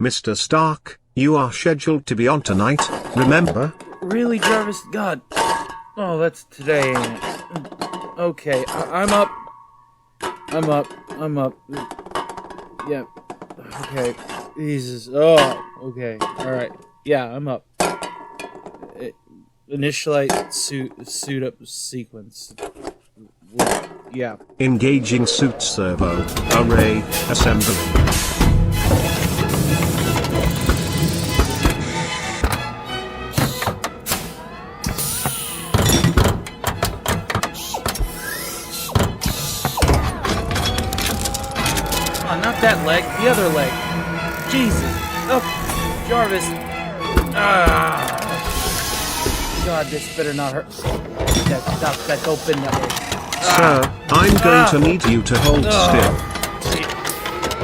Mr. Stark, you are scheduled to be on tonight, remember? Really, Jarvis? God. Oh, that's today, ain't it? Okay, I'm up. I'm up. Yeah. Okay. Jesus. Oh, okay. Alright. Yeah, I'm up. Initialize suit up sequence. Yeah. Engaging suit servo. Array. Assembly. Oh, not that leg. The other leg. Jesus. Oh, Jarvis. Ah. God, this better not hurt. That's open. Sir, I'm going to need you to hold still.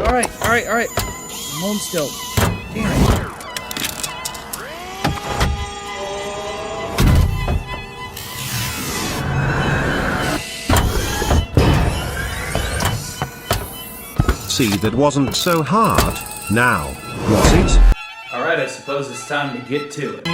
Alright. I'm holding still. Damn it. See, that wasn't so hard, now, was it? Alright, I suppose it's time to get to it.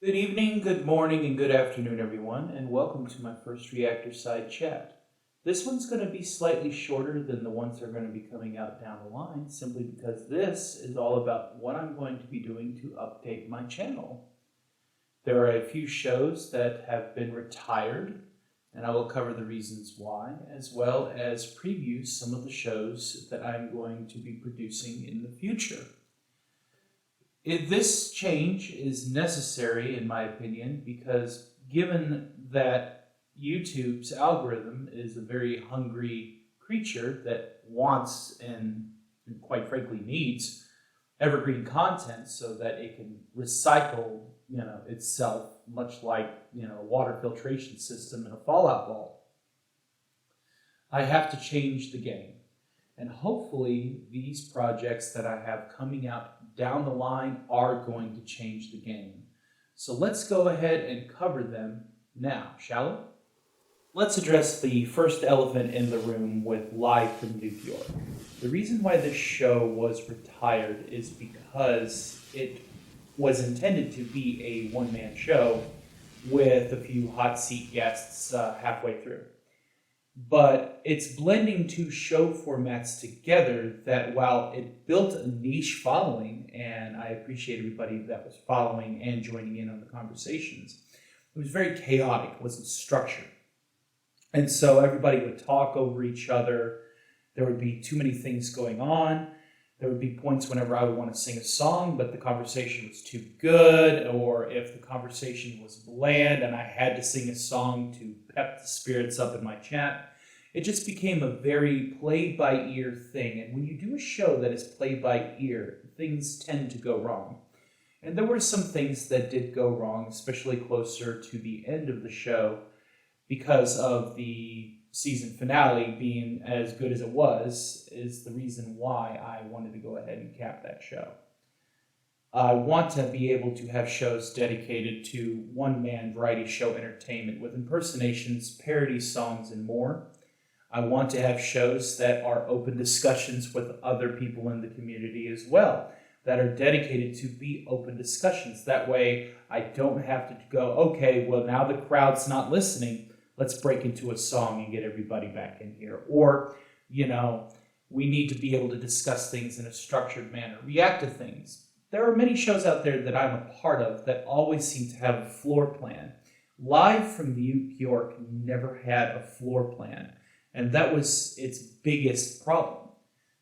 Good evening, good morning, and good afternoon, everyone, and welcome to my first Reactorside Chat. This one's going to be slightly shorter than the ones that are going to be coming out down the line, simply because this is all about what I'm going to be doing to update my channel. There are a few shows that have been retired, and I will cover the reasons why, as well as preview some of the shows that I'm going to be producing in the future. This change is necessary, in my opinion, because given that YouTube's algorithm is a very hungry creature that wants and quite frankly needs evergreen content so that it can recycle, itself, much like, a water filtration system in a Fallout vault, I have to change the game. And hopefully these projects that I have coming out down the line are going to change the game. So let's go ahead and cover them now, shall we? Let's address the first elephant in the room with Live from New York. The reason why this show was retired is because it was intended to be a one-man show with a few hot seat guests halfway through. But it's blending two show formats together that while it built a niche following, and I appreciate everybody that was following and joining in on the conversations, it was very chaotic, it wasn't structured. And so everybody would talk over each other. There would be too many things going on. There would be points whenever I would want to sing a song, but the conversation was too good, or if the conversation was bland and I had to sing a song to pep the spirits up in my chat, it just became a very play-by-ear thing. And when you do a show that is play-by-ear, things tend to go wrong. And there were some things that did go wrong, especially closer to the end of the show, because of the season finale being as good as it was, is the reason why I wanted to go ahead and cap that show. I want to be able to have shows dedicated to one-man variety show entertainment with impersonations, parody songs, and more. I want to have shows that are open discussions with other people in the community as well, that are dedicated to be open discussions. That way I don't have to go, okay, well now the crowd's not listening, let's break into a song and get everybody back in here. Or, we need to be able to discuss things in a structured manner, react to things. There are many shows out there that I'm a part of that always seem to have a floor plan. Live from New York never had a floor plan, and that was its biggest problem.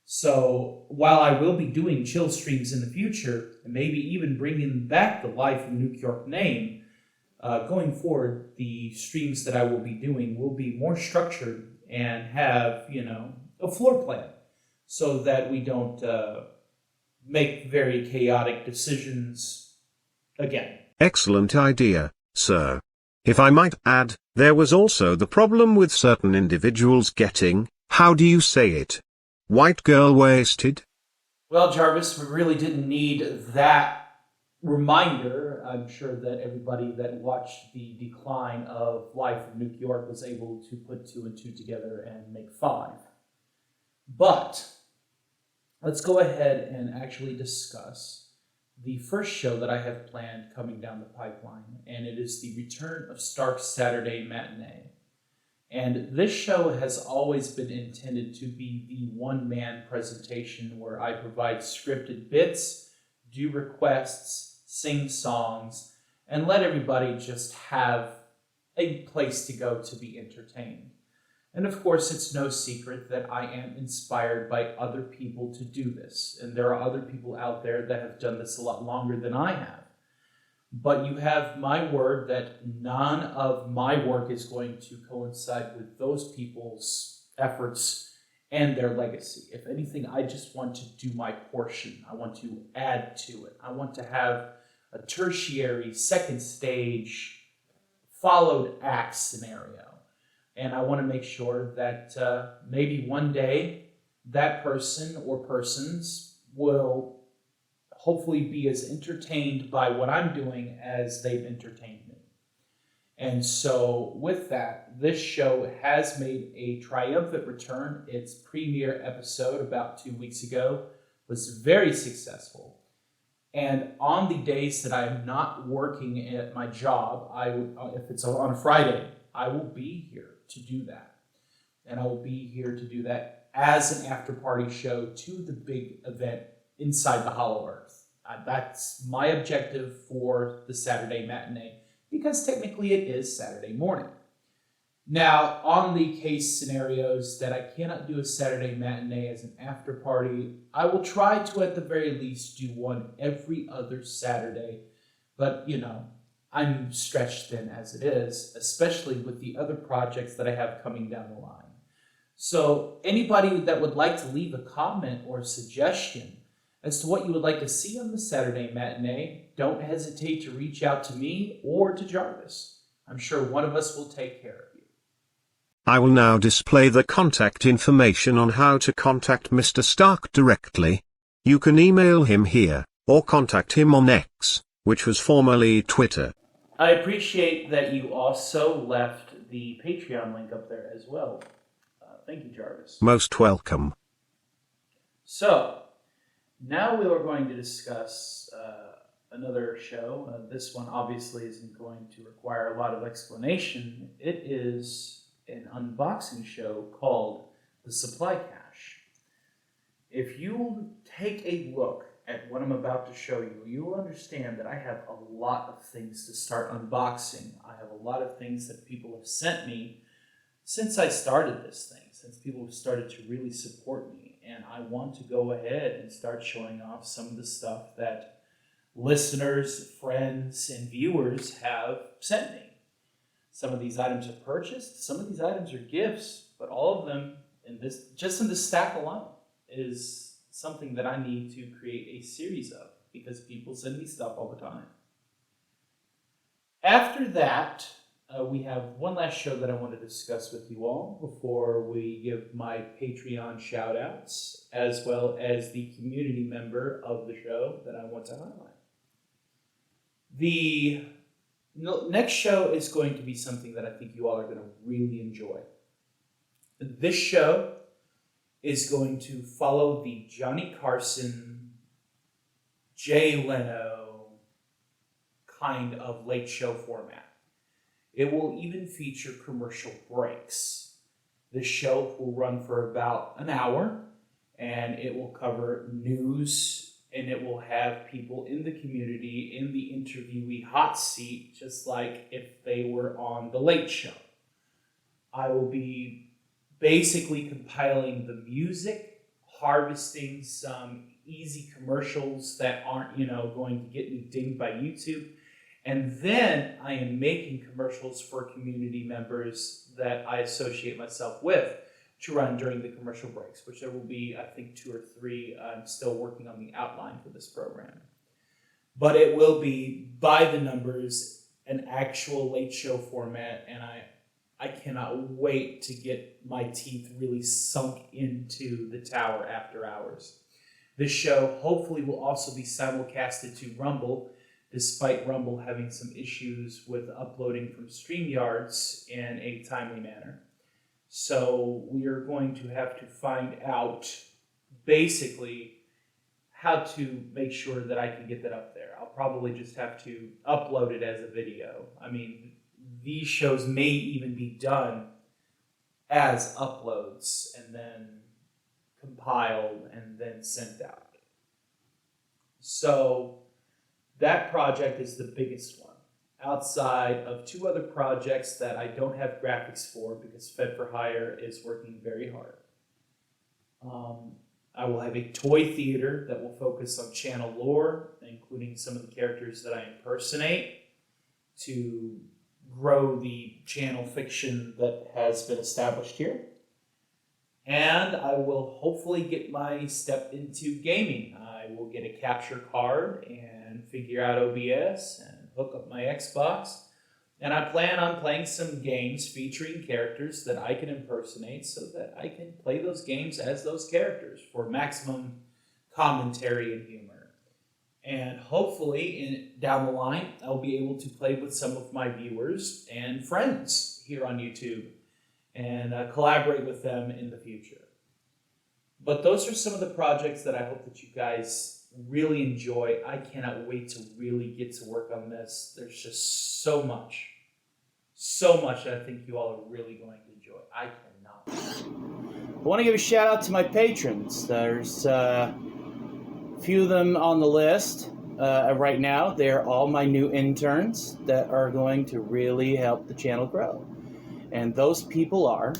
So while I will be doing chill streams in the future, and maybe even bringing back the Live from New York name, going forward, the streams that I will be doing will be more structured and have, a floor plan so that we don't make very chaotic decisions again. Excellent idea, sir. If I might add, There was also the problem with certain individuals getting, how do you say it? White girl wasted? Well, Jarvis, we really didn't need that reminder. I'm sure that everybody that watched the decline of life in New York was able to put 2 and 2 together and make 5. But let's go ahead and actually discuss the first show that I have planned coming down the pipeline, and it is the return of Stark's Saturday Matinee. And this show has always been intended to be the one-man presentation where I provide scripted bits, do requests, sing songs, and let everybody just have a place to go to be entertained. And of course, it's no secret that I am inspired by other people to do this. And there are other people out there that have done this a lot longer than I have. But you have my word that none of my work is going to coincide with those people's efforts and their legacy. If anything, I just want to do my portion. I want to add to it. I want to have a tertiary, second stage, followed act scenario. And I want to make sure that maybe one day that person or persons will hopefully be as entertained by what I'm doing as they've entertained me. And so with that, this show has made a triumphant return. Its premiere episode about 2 weeks ago was very successful. And on the days that I am not working at my job, if it's on a Friday, I will be here to do that. And I will be here to do that as an after-party show to the big event inside the Hollow Earth. That's my objective for the Saturday Matinee, because technically it is Saturday morning. Now, on the case scenarios that I cannot do a Saturday Matinee as an after-party, I will try to, at the very least, do one every other Saturday. But, I'm stretched thin as it is, especially with the other projects that I have coming down the line. So anybody that would like to leave a comment or a suggestion as to what you would like to see on the Saturday Matinee, don't hesitate to reach out to me or to Jarvis. I'm sure one of us will take care of you. I will now display the contact information on how to contact Mr. Stark directly. You can email him here, or contact him on X, which was formerly Twitter. I appreciate that you also left the Patreon link up there as well. Thank you, Jarvis. Most welcome. So, now we are going to discuss another show. This one obviously isn't going to require a lot of explanation. It is an unboxing show called The Supply Cache. If you take a look at what I'm about to show you, you will understand that I have a lot of things to start unboxing. I have a lot of things that people have sent me since I started this thing, since people have started to really support me. And I want to go ahead and start showing off some of the stuff that listeners, friends, and viewers have sent me. Some of these items are purchased, some of these items are gifts, but all of them, just in this stack alone, is something that I need to create a series of, because people send me stuff all the time. After that, we have one last show that I want to discuss with you all before we give my Patreon shout-outs, as well as the community member of the show that I want to highlight. The next show is going to be something that I think you all are going to really enjoy. This show is going to follow the Johnny Carson, Jay Leno kind of late show format. It will even feature commercial breaks. This show will run for about an hour, and it will cover news, and it will have people in the community in the interviewee hot seat, just like if they were on The Late Show. I will be basically compiling the music, harvesting some easy commercials that aren't, going to get me dinged by YouTube. And then I am making commercials for community members that I associate myself with to run during the commercial breaks, which there will be, I think, 2 or 3. I'm still working on the outline for this program. But it will be, by the numbers, an actual late show format, and I cannot wait to get my teeth really sunk into the tower after hours. This show hopefully will also be simulcasted to Rumble, despite Rumble having some issues with uploading from StreamYards in a timely manner. So we are going to have to find out basically how to make sure that I can get that up there. I'll probably just have to upload it as a video. I mean, these shows may even be done as uploads and then compiled and then sent out. So that project is the biggest one, outside of two other projects that I don't have graphics for because Fed for Hire is working very hard. I will have a toy theater that will focus on channel lore, including some of the characters that I impersonate, to grow the channel fiction that has been established here. And I will hopefully get my step into gaming. I will get a capture card and figure out OBS and hook up my Xbox. And I plan on playing some games featuring characters that I can impersonate so that I can play those games as those characters for maximum commentary and humor. And hopefully, down the line, I'll be able to play with some of my viewers and friends here on YouTube and collaborate with them in the future. But those are some of the projects that I hope that you guys really enjoy. I cannot wait to really get to work on this. There's just so much that I think you all are really going to enjoy. I cannot. I want to give a shout out to my patrons. There's a few of them on the list right now. They're all my new interns that are going to really help the channel grow. And those people are...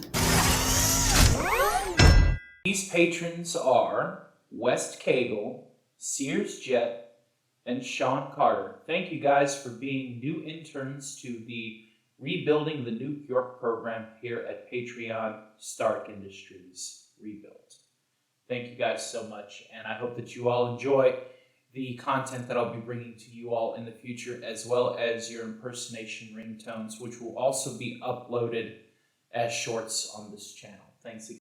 These patrons are West Cagle, Sears Jet, and Sean Carter. Thank you guys for being new interns to the Rebuilding the New York program here at Patreon Stark Industries Rebuilt. Thank you guys so much, and I hope that you all enjoy the content that I'll be bringing to you all in the future, as well as your impersonation ringtones, which will also be uploaded as shorts on this channel. Thanks again.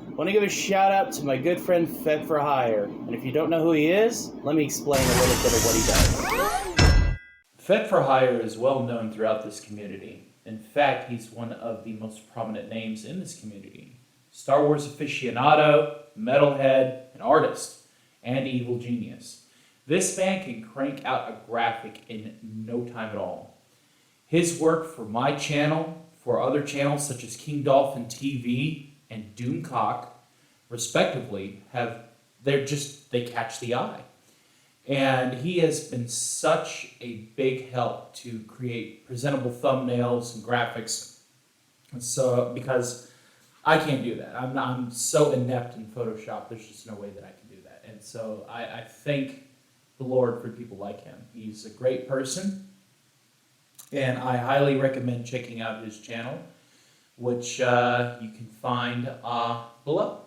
I want to give a shout out to my good friend Fed for Hire. And if you don't know who he is, let me explain a little bit of what he does. Fed for Hire is well known throughout this community. In fact, he's one of the most prominent names in this community. Star Wars aficionado, metalhead, an artist, and evil genius. This man can crank out a graphic in no time at all. His work for my channel, for other channels such as King Dolphin TV and Doomcock, respectively, they catch the eye. And he has been such a big help to create presentable thumbnails and graphics. So, because I can't do that. I'm so inept in Photoshop, there's just no way that I can do that. And so I thank the Lord for people like him. He's a great person, and I highly recommend checking out his channel, which you can find below.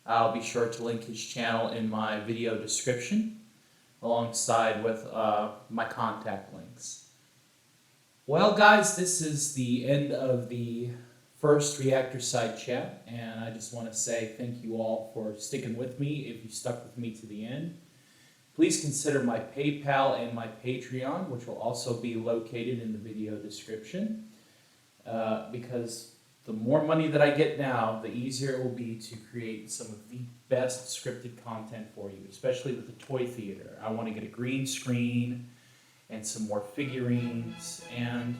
I'll be sure to link his channel in my video description, alongside with my contact links. Well, guys, this is the end of the first Reactorside Chat, and I just want to say thank you all for sticking with me. If you stuck with me to the end, please consider my PayPal and my Patreon, which will also be located in the video description, because the more money that I get now, the easier it will be to create some of the best scripted content for you, especially with the toy theater. I want to get a green screen and some more figurines and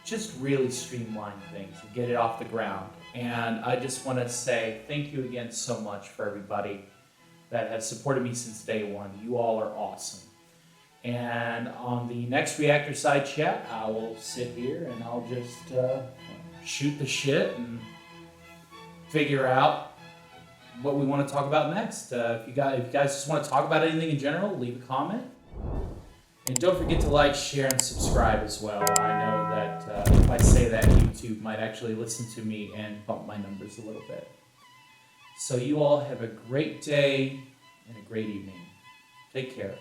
just really streamline things and get it off the ground. And I just want to say thank you again so much for everybody that has supported me since day one. You all are awesome. And on the next Reactorside Chat, I will sit here and I'll just shoot the shit and figure out what we want to talk about next. If you guys just want to talk about anything in general, leave a comment. And don't forget to like, share, and subscribe as well. I know that if I say that, YouTube might actually listen to me and bump my numbers a little bit. So you all have a great day and a great evening. Take care.